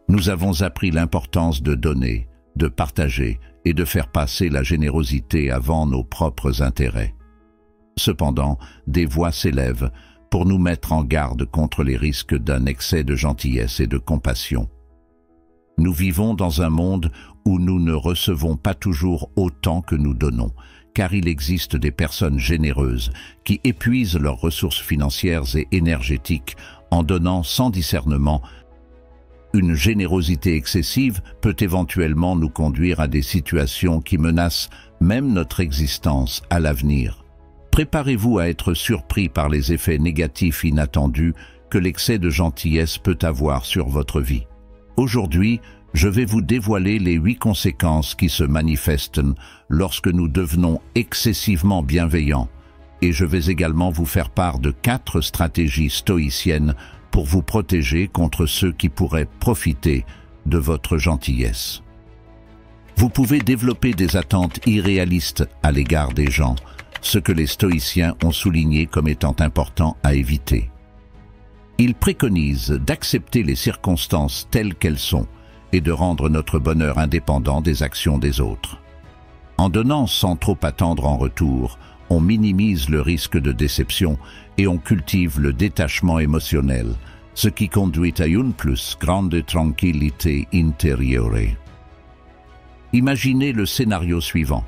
Nous avons appris l'importance de donner, de partager et de faire passer la générosité avant nos propres intérêts. Cependant, des voix s'élèvent pour nous mettre en garde contre les risques d'un excès de gentillesse et de compassion. Nous vivons dans un monde où nous ne recevons pas toujours autant que nous donnons, car il existe des personnes généreuses qui épuisent leurs ressources financières et énergétiques en donnant sans discernement. Une générosité excessive peut éventuellement nous conduire à des situations qui menacent même notre existence à l'avenir. Préparez-vous à être surpris par les effets négatifs inattendus que l'excès de gentillesse peut avoir sur votre vie. Aujourd'hui, je vais vous dévoiler les 8 conséquences qui se manifestent lorsque nous devenons excessivement bienveillants, et je vais également vous faire part de 4 stratégies stoïciennes pour vous protéger contre ceux qui pourraient profiter de votre gentillesse. Vous pouvez développer des attentes irréalistes à l'égard des gens, ce que les stoïciens ont souligné comme étant important à éviter. Ils préconisent d'accepter les circonstances telles qu'elles sont et de rendre notre bonheur indépendant des actions des autres. En donnant sans trop attendre en retour, on minimise le risque de déception et on cultive le détachement émotionnel, ce qui conduit à une plus grande tranquillité intérieure. Imaginez le scénario suivant.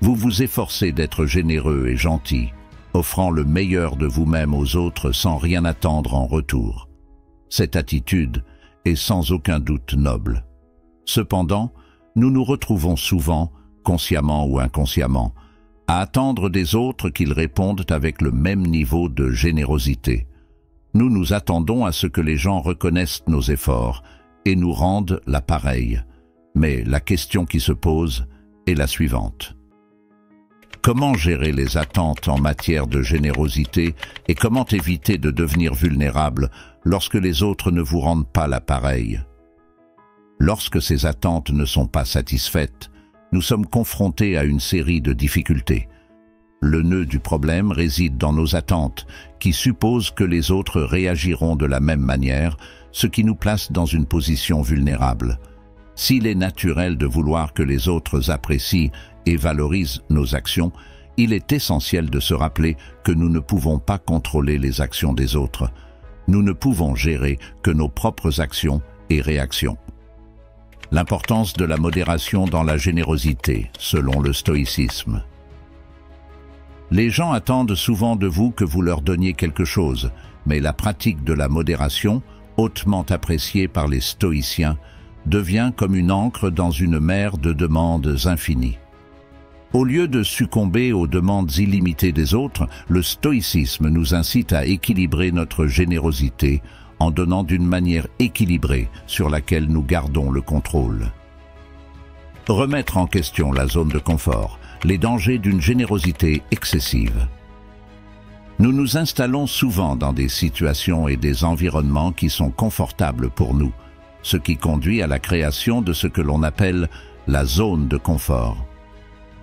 Vous vous efforcez d'être généreux et gentil, offrant le meilleur de vous-même aux autres sans rien attendre en retour. Cette attitude est sans aucun doute noble. Cependant, nous nous retrouvons souvent, consciemment ou inconsciemment, à attendre des autres qu'ils répondent avec le même niveau de générosité. Nous nous attendons à ce que les gens reconnaissent nos efforts et nous rendent l'appareil. Mais la question qui se pose est la suivante. Comment gérer les attentes en matière de générosité et comment éviter de devenir vulnérable lorsque les autres ne vous rendent pas l'appareil? Lorsque ces attentes ne sont pas satisfaites, nous sommes confrontés à une série de difficultés. Le nœud du problème réside dans nos attentes, qui supposent que les autres réagiront de la même manière, ce qui nous place dans une position vulnérable. S'il est naturel de vouloir que les autres apprécient et valorisent nos actions, il est essentiel de se rappeler que nous ne pouvons pas contrôler les actions des autres. Nous ne pouvons gérer que nos propres actions et réactions. L'importance de la modération dans la générosité, selon le stoïcisme. Les gens attendent souvent de vous que vous leur donniez quelque chose, mais la pratique de la modération, hautement appréciée par les stoïciens, devient comme une ancre dans une mer de demandes infinies. Au lieu de succomber aux demandes illimitées des autres, le stoïcisme nous incite à équilibrer notre générosité en donnant d'une manière équilibrée sur laquelle nous gardons le contrôle. Remettre en question la zone de confort, les dangers d'une générosité excessive. Nous nous installons souvent dans des situations et des environnements qui sont confortables pour nous, ce qui conduit à la création de ce que l'on appelle la zone de confort.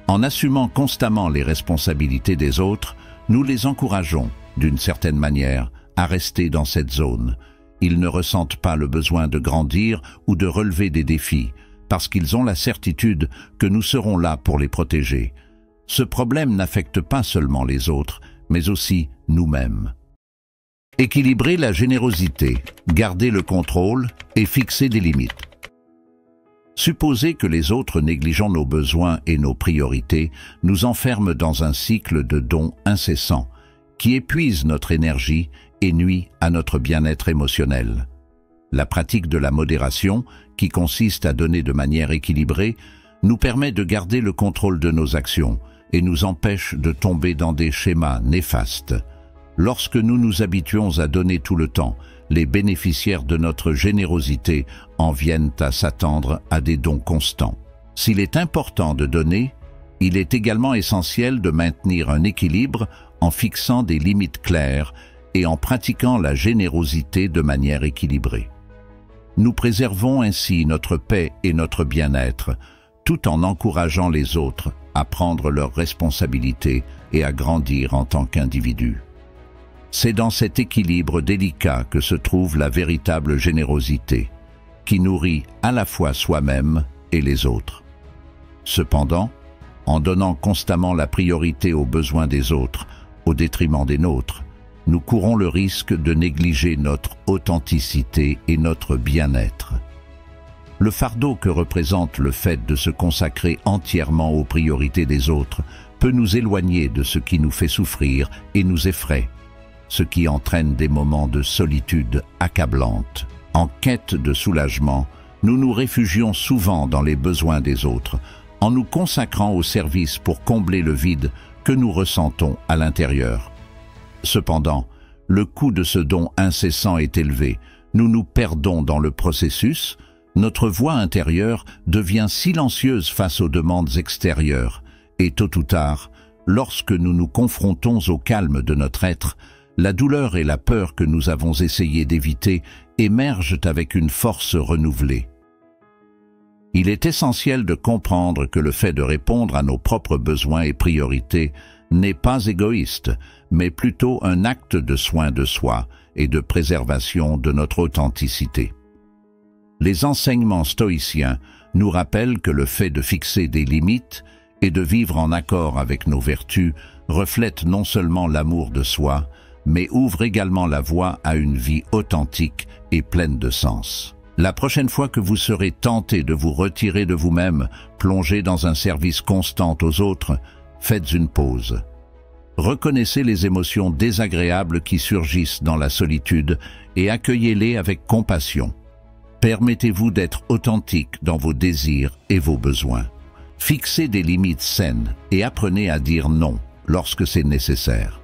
En assumant constamment les responsabilités des autres, nous les encourageons, d'une certaine manière, à rester dans cette zone. Ils ne ressentent pas le besoin de grandir ou de relever des défis, parce qu'ils ont la certitude que nous serons là pour les protéger. Ce problème n'affecte pas seulement les autres, mais aussi nous-mêmes. Équilibrer la générosité, garder le contrôle et fixer des limites. Supposer que les autres négligeant nos besoins et nos priorités nous enferment dans un cycle de dons incessants qui épuise notre énergie et nuit à notre bien-être émotionnel. La pratique de la modération, qui consiste à donner de manière équilibrée, nous permet de garder le contrôle de nos actions et nous empêche de tomber dans des schémas néfastes. Lorsque nous nous habituons à donner tout le temps, les bénéficiaires de notre générosité en viennent à s'attendre à des dons constants. S'il est important de donner, il est également essentiel de maintenir un équilibre en fixant des limites claires et en pratiquant la générosité de manière équilibrée. Nous préservons ainsi notre paix et notre bien-être, tout en encourageant les autres à prendre leurs responsabilités et à grandir en tant qu'individus. C'est dans cet équilibre délicat que se trouve la véritable générosité, qui nourrit à la fois soi-même et les autres. Cependant, en donnant constamment la priorité aux besoins des autres, au détriment des nôtres, nous courons le risque de négliger notre authenticité et notre bien-être. Le fardeau que représente le fait de se consacrer entièrement aux priorités des autres peut nous éloigner de ce qui nous fait souffrir et nous effraie, ce qui entraîne des moments de solitude accablante. En quête de soulagement, nous nous réfugions souvent dans les besoins des autres, en nous consacrant au service pour combler le vide que nous ressentons à l'intérieur. Cependant, le coût de ce don incessant est élevé. Nous nous perdons dans le processus, notre voix intérieure devient silencieuse face aux demandes extérieures, et tôt ou tard, lorsque nous nous confrontons au calme de notre être, la douleur et la peur que nous avons essayé d'éviter émergent avec une force renouvelée. Il est essentiel de comprendre que le fait de répondre à nos propres besoins et priorités n'est pas égoïste, mais plutôt un acte de soin de soi et de préservation de notre authenticité. Les enseignements stoïciens nous rappellent que le fait de fixer des limites et de vivre en accord avec nos vertus reflète non seulement l'amour de soi, mais ouvre également la voie à une vie authentique et pleine de sens. La prochaine fois que vous serez tenté de vous retirer de vous-même, plongé dans un service constant aux autres, faites une pause. Reconnaissez les émotions désagréables qui surgissent dans la solitude et accueillez-les avec compassion. Permettez-vous d'être authentique dans vos désirs et vos besoins. Fixez des limites saines et apprenez à dire non lorsque c'est nécessaire.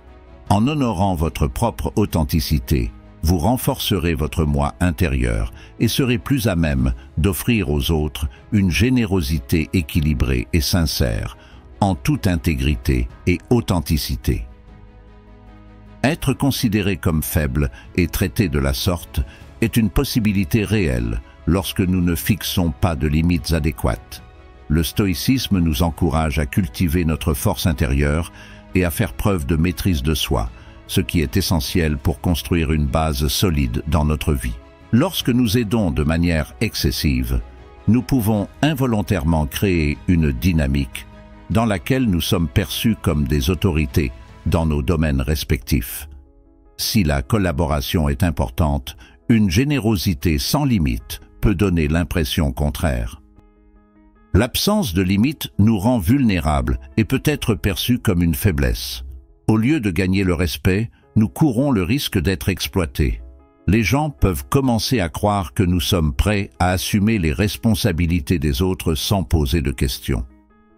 En honorant votre propre authenticité, vous renforcerez votre moi intérieur et serez plus à même d'offrir aux autres une générosité équilibrée et sincère, en toute intégrité et authenticité. Être considéré comme faible et traité de la sorte est une possibilité réelle lorsque nous ne fixons pas de limites adéquates. Le stoïcisme nous encourage à cultiver notre force intérieure et à faire preuve de maîtrise de soi, ce qui est essentiel pour construire une base solide dans notre vie. Lorsque nous aidons de manière excessive, nous pouvons involontairement créer une dynamique dans laquelle nous sommes perçus comme des autorités dans nos domaines respectifs. Si la collaboration est importante, une générosité sans limite peut donner l'impression contraire. L'absence de limite nous rend vulnérables et peut être perçue comme une faiblesse. Au lieu de gagner le respect, nous courons le risque d'être exploités. Les gens peuvent commencer à croire que nous sommes prêts à assumer les responsabilités des autres sans poser de questions.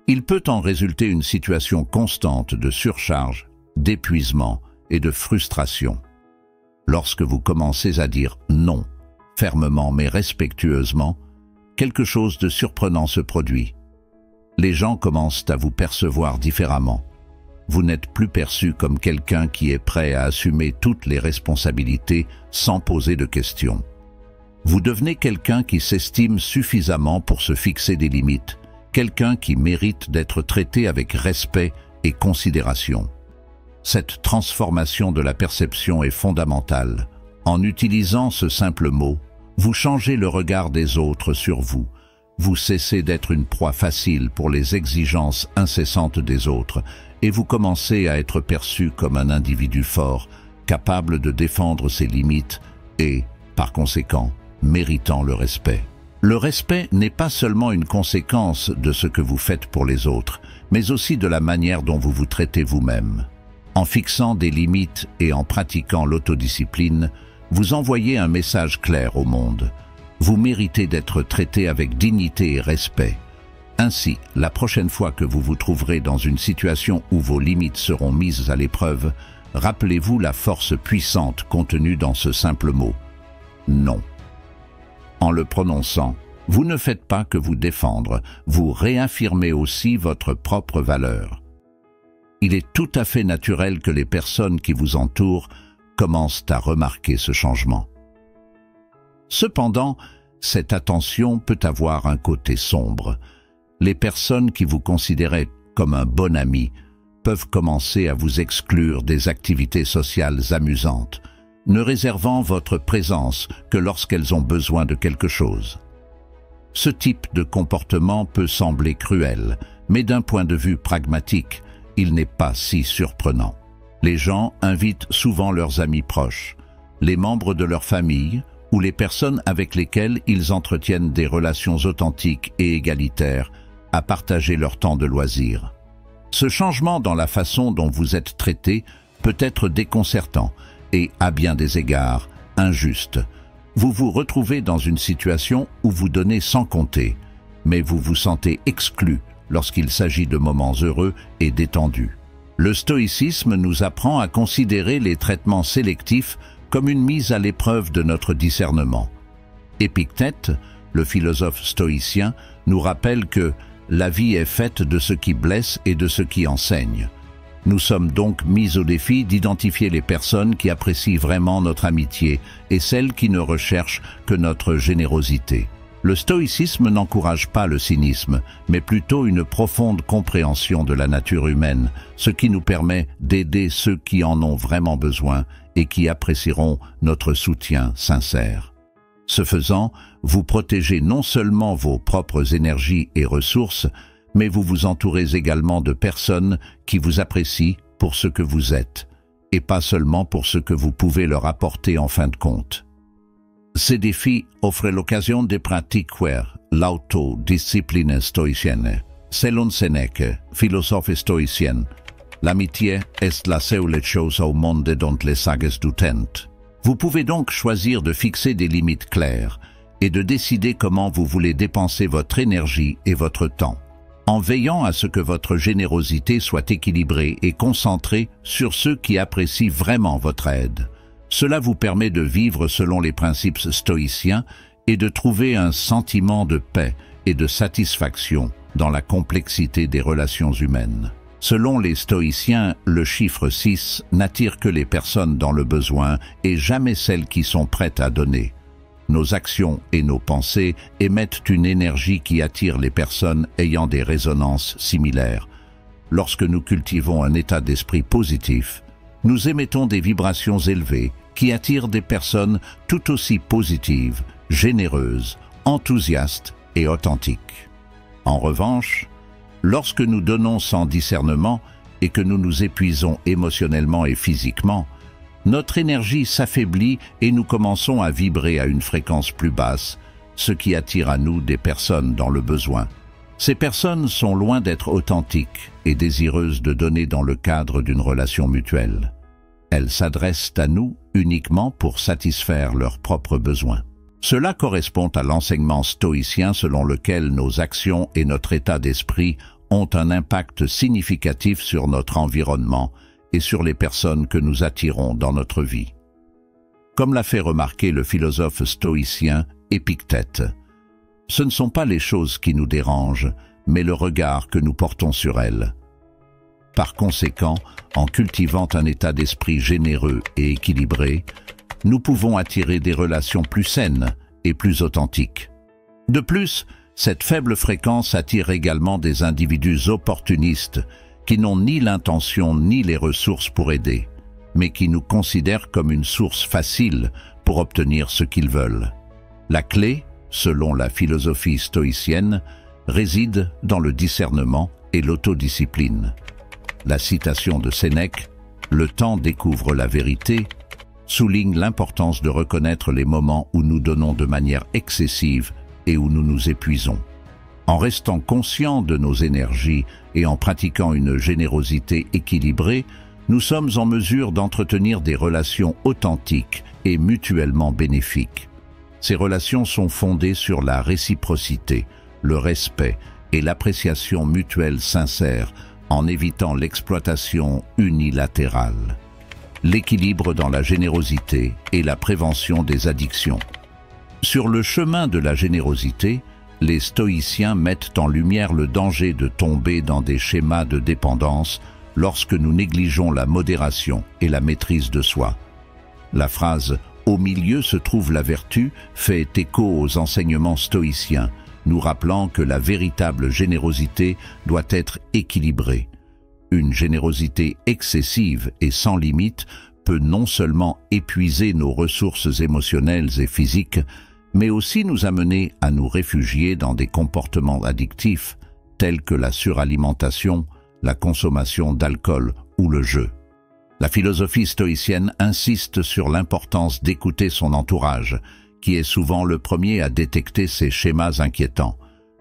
Il peut en résulter une situation constante de surcharge, d'épuisement et de frustration. Lorsque vous commencez à dire non, fermement mais respectueusement, quelque chose de surprenant se produit. Les gens commencent à vous percevoir différemment. Vous n'êtes plus perçu comme quelqu'un qui est prêt à assumer toutes les responsabilités sans poser de questions. Vous devenez quelqu'un qui s'estime suffisamment pour se fixer des limites, quelqu'un qui mérite d'être traité avec respect et considération. Cette transformation de la perception est fondamentale. En utilisant ce simple mot, vous changez le regard des autres sur vous. Vous cessez d'être une proie facile pour les exigences incessantes des autres et vous commencez à être perçu comme un individu fort, capable de défendre ses limites et, par conséquent, méritant le respect. Le respect n'est pas seulement une conséquence de ce que vous faites pour les autres, mais aussi de la manière dont vous vous traitez vous-même. En fixant des limites et en pratiquant l'autodiscipline, vous envoyez un message clair au monde. Vous méritez d'être traité avec dignité et respect. Ainsi, la prochaine fois que vous vous trouverez dans une situation où vos limites seront mises à l'épreuve, rappelez-vous la force puissante contenue dans ce simple mot « non ». En le prononçant, vous ne faites pas que vous défendre, vous réaffirmez aussi votre propre valeur. Il est tout à fait naturel que les personnes qui vous entourent commencent à remarquer ce changement. Cependant, cette attention peut avoir un côté sombre. Les personnes qui vous considéraient comme un bon ami peuvent commencer à vous exclure des activités sociales amusantes, ne réservant votre présence que lorsqu'elles ont besoin de quelque chose. Ce type de comportement peut sembler cruel, mais d'un point de vue pragmatique, il n'est pas si surprenant. Les gens invitent souvent leurs amis proches, les membres de leur famille ou les personnes avec lesquelles ils entretiennent des relations authentiques et égalitaires à partager leur temps de loisir. Ce changement dans la façon dont vous êtes traité peut être déconcertant et, à bien des égards, injuste. Vous vous retrouvez dans une situation où vous donnez sans compter, mais vous vous sentez exclu lorsqu'il s'agit de moments heureux et détendus. Le stoïcisme nous apprend à considérer les traitements sélectifs comme une mise à l'épreuve de notre discernement. Épictète, le philosophe stoïcien, nous rappelle que la vie est faite de ce qui blesse et de ce qui enseigne. Nous sommes donc mis au défi d'identifier les personnes qui apprécient vraiment notre amitié et celles qui ne recherchent que notre générosité. Le stoïcisme n'encourage pas le cynisme, mais plutôt une profonde compréhension de la nature humaine, ce qui nous permet d'aider ceux qui en ont vraiment besoin et qui apprécieront notre soutien sincère. Ce faisant, vous protégez non seulement vos propres énergies et ressources, mais vous vous entourez également de personnes qui vous apprécient pour ce que vous êtes, et pas seulement pour ce que vous pouvez leur apporter en fin de compte. Ces défis offrent l'occasion de pratiquer l'autodiscipline stoïcienne. Selon Sénèque, philosophe stoïcien, l'amitié est la seule chose au monde dont les sages doutent. Vous pouvez donc choisir de fixer des limites claires et de décider comment vous voulez dépenser votre énergie et votre temps, en veillant à ce que votre générosité soit équilibrée et concentrée sur ceux qui apprécient vraiment votre aide. Cela vous permet de vivre selon les principes stoïciens et de trouver un sentiment de paix et de satisfaction dans la complexité des relations humaines. Selon les stoïciens, le chiffre 6 n'attire que les personnes dans le besoin et jamais celles qui sont prêtes à donner. Nos actions et nos pensées émettent une énergie qui attire les personnes ayant des résonances similaires. Lorsque nous cultivons un état d'esprit positif, nous émettons des vibrations élevées qui attirent des personnes tout aussi positives, généreuses, enthousiastes et authentiques. En revanche, lorsque nous donnons sans discernement et que nous nous épuisons émotionnellement et physiquement, notre énergie s'affaiblit et nous commençons à vibrer à une fréquence plus basse, ce qui attire à nous des personnes dans le besoin. Ces personnes sont loin d'être authentiques et désireuses de donner dans le cadre d'une relation mutuelle. Elles s'adressent à nous uniquement pour satisfaire leurs propres besoins. Cela correspond à l'enseignement stoïcien selon lequel nos actions et notre état d'esprit ont un impact significatif sur notre environnement et sur les personnes que nous attirons dans notre vie. Comme l'a fait remarquer le philosophe stoïcien Épictète, ce ne sont pas les choses qui nous dérangent, mais le regard que nous portons sur elles. Par conséquent, en cultivant un état d'esprit généreux et équilibré, nous pouvons attirer des relations plus saines et plus authentiques. De plus, cette faible fréquence attire également des individus opportunistes qui n'ont ni l'intention ni les ressources pour aider, mais qui nous considèrent comme une source facile pour obtenir ce qu'ils veulent. La clé, selon la philosophie stoïcienne, réside dans le discernement et l'autodiscipline. La citation de Sénèque, « Le temps découvre la vérité », souligne l'importance de reconnaître les moments où nous donnons de manière excessive et où nous nous épuisons. En restant conscients de nos énergies et en pratiquant une générosité équilibrée, nous sommes en mesure d'entretenir des relations authentiques et mutuellement bénéfiques. Ces relations sont fondées sur la réciprocité, le respect et l'appréciation mutuelle sincère en évitant l'exploitation unilatérale, l'équilibre dans la générosité et la prévention des addictions. Sur le chemin de la générosité, les stoïciens mettent en lumière le danger de tomber dans des schémas de dépendance lorsque nous négligeons la modération et la maîtrise de soi. La phrase « au milieu se trouve la vertu » fait écho aux enseignements stoïciens, nous rappelant que la véritable générosité doit être équilibrée. Une générosité excessive et sans limite peut non seulement épuiser nos ressources émotionnelles et physiques, mais aussi nous amener à nous réfugier dans des comportements addictifs tels que la suralimentation, la consommation d'alcool ou le jeu. La philosophie stoïcienne insiste sur l'importance d'écouter son entourage, qui est souvent le premier à détecter ces schémas inquiétants.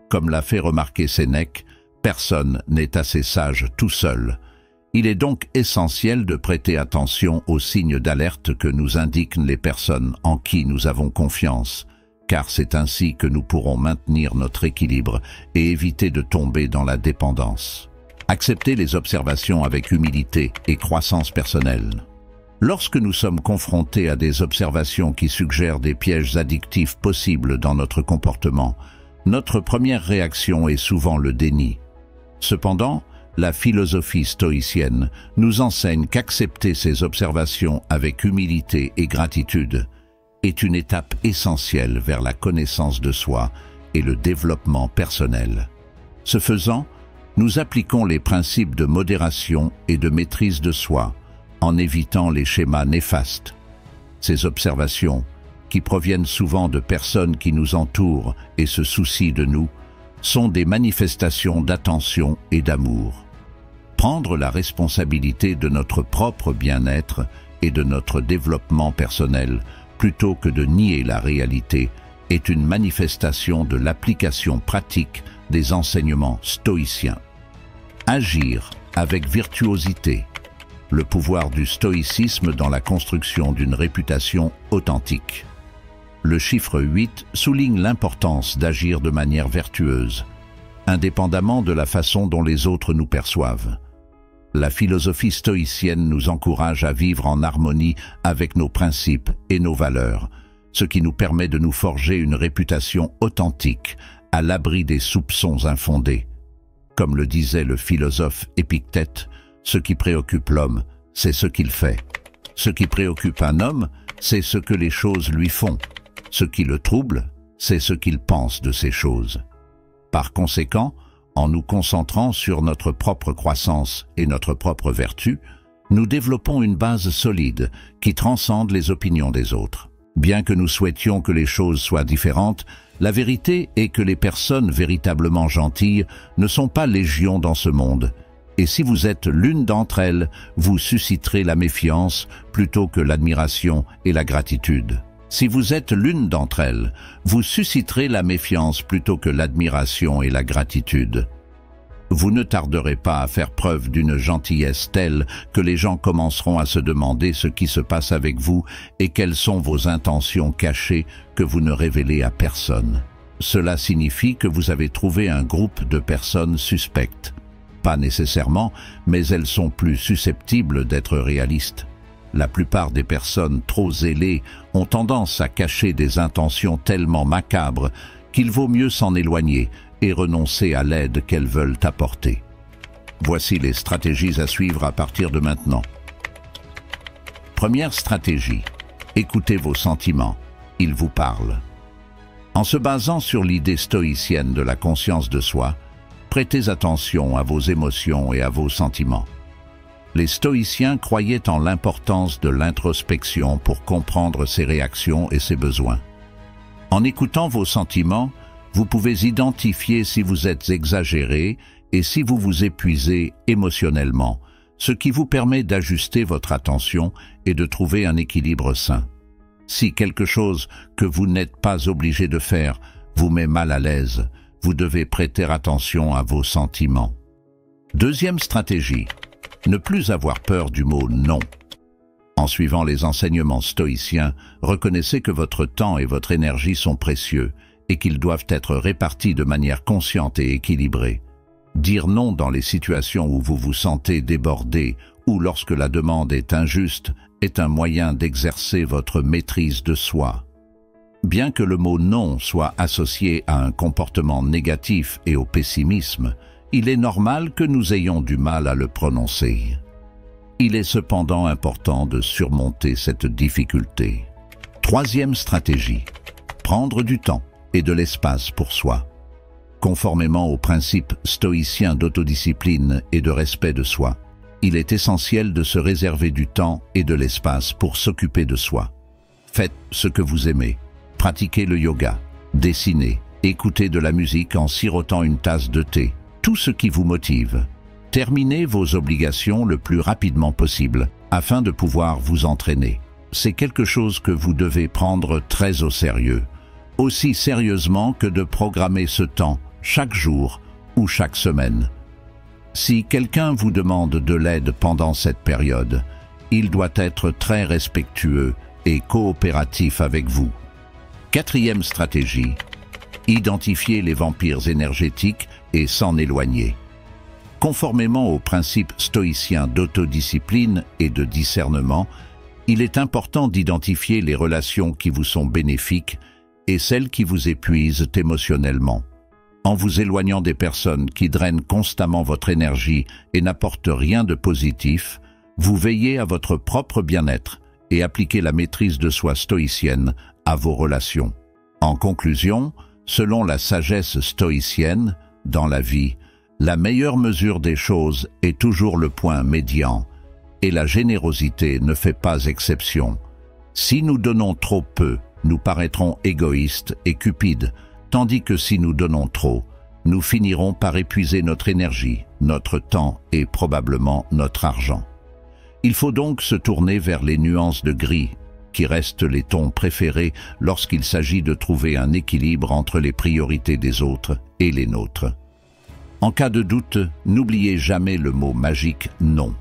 Comme l'a fait remarquer Sénèque, personne n'est assez sage tout seul. Il est donc essentiel de prêter attention aux signes d'alerte que nous indiquent les personnes en qui nous avons confiance, car c'est ainsi que nous pourrons maintenir notre équilibre et éviter de tomber dans la dépendance. Accepter les observations avec humilité et croissance personnelle. Lorsque nous sommes confrontés à des observations qui suggèrent des pièges addictifs possibles dans notre comportement, notre première réaction est souvent le déni. Cependant, la philosophie stoïcienne nous enseigne qu'accepter ces observations avec humilité et gratitude est une étape essentielle vers la connaissance de soi et le développement personnel. Ce faisant, nous appliquons les principes de modération et de maîtrise de soi en évitant les schémas néfastes. Ces observations, qui proviennent souvent de personnes qui nous entourent et se soucient de nous, sont des manifestations d'attention et d'amour. Prendre la responsabilité de notre propre bien-être et de notre développement personnel, plutôt que de nier la réalité, est une manifestation de l'application pratique des enseignements stoïciens. Agir avec virtuosité. Le pouvoir du stoïcisme dans la construction d'une réputation authentique. Le chiffre 8 souligne l'importance d'agir de manière vertueuse, indépendamment de la façon dont les autres nous perçoivent. La philosophie stoïcienne nous encourage à vivre en harmonie avec nos principes et nos valeurs, ce qui nous permet de nous forger une réputation authentique, à l'abri des soupçons infondés. Comme le disait le philosophe Épictète, ce qui préoccupe l'homme, c'est ce qu'il fait. Ce qui préoccupe un homme, c'est ce que les choses lui font. Ce qui le trouble, c'est ce qu'il pense de ces choses. Par conséquent, en nous concentrant sur notre propre croissance et notre propre vertu, nous développons une base solide qui transcende les opinions des autres. Bien que nous souhaitions que les choses soient différentes, la vérité est que les personnes véritablement gentilles ne sont pas légion dans ce monde. Et si vous êtes l'une d'entre elles, vous susciterez la méfiance plutôt que l'admiration et la gratitude. Si vous êtes l'une d'entre elles, vous susciterez la méfiance plutôt que l'admiration et la gratitude. Vous ne tarderez pas à faire preuve d'une gentillesse telle que les gens commenceront à se demander ce qui se passe avec vous et quelles sont vos intentions cachées que vous ne révélez à personne. Cela signifie que vous avez trouvé un groupe de personnes suspectes. Pas nécessairement, mais elles sont plus susceptibles d'être réalistes. La plupart des personnes trop zélées ont tendance à cacher des intentions tellement macabres qu'il vaut mieux s'en éloigner et renoncer à l'aide qu'elles veulent apporter. Voici les stratégies à suivre à partir de maintenant. Première stratégie, écoutez vos sentiments, ils vous parlent. En se basant sur l'idée stoïcienne de la conscience de soi, prêtez attention à vos émotions et à vos sentiments. Les stoïciens croyaient en l'importance de l'introspection pour comprendre ses réactions et ses besoins. En écoutant vos sentiments, vous pouvez identifier si vous êtes exagéré et si vous vous épuisez émotionnellement, ce qui vous permet d'ajuster votre attention et de trouver un équilibre sain. Si quelque chose que vous n'êtes pas obligé de faire vous met mal à l'aise, vous devez prêter attention à vos sentiments. Deuxième stratégie, ne plus avoir peur du mot « non ». En suivant les enseignements stoïciens, reconnaissez que votre temps et votre énergie sont précieux et qu'ils doivent être répartis de manière consciente et équilibrée. Dire non dans les situations où vous vous sentez débordé ou lorsque la demande est injuste est un moyen d'exercer votre maîtrise de soi. Bien que le mot « non » soit associé à un comportement négatif et au pessimisme, il est normal que nous ayons du mal à le prononcer. Il est cependant important de surmonter cette difficulté. Troisième stratégie, prendre du temps et de l'espace pour soi. Conformément aux principes stoïciens d'autodiscipline et de respect de soi, il est essentiel de se réserver du temps et de l'espace pour s'occuper de soi. Faites ce que vous aimez. Pratiquez le yoga, dessinez, écoutez de la musique en sirotant une tasse de thé. Tout ce qui vous motive. Terminez vos obligations le plus rapidement possible afin de pouvoir vous entraîner. C'est quelque chose que vous devez prendre très au sérieux. Aussi sérieusement que de programmer ce temps chaque jour ou chaque semaine. Si quelqu'un vous demande de l'aide pendant cette période, il doit être très respectueux et coopératif avec vous. 4e stratégie, identifier les vampires énergétiques et s'en éloigner. Conformément aux principes stoïciens d'autodiscipline et de discernement, il est important d'identifier les relations qui vous sont bénéfiques et celles qui vous épuisent émotionnellement. En vous éloignant des personnes qui drainent constamment votre énergie et n'apportent rien de positif, vous veillez à votre propre bien-être et appliquez la maîtrise de soi stoïcienne à vos relations. En conclusion, selon la sagesse stoïcienne, dans la vie, la meilleure mesure des choses est toujours le point médian, et la générosité ne fait pas exception. Si nous donnons trop peu, nous paraîtrons égoïstes et cupides, tandis que si nous donnons trop, nous finirons par épuiser notre énergie, notre temps et probablement notre argent. Il faut donc se tourner vers les nuances de gris, qui restent les tons préférés lorsqu'il s'agit de trouver un équilibre entre les priorités des autres et les nôtres. En cas de doute, n'oubliez jamais le mot magique « non ».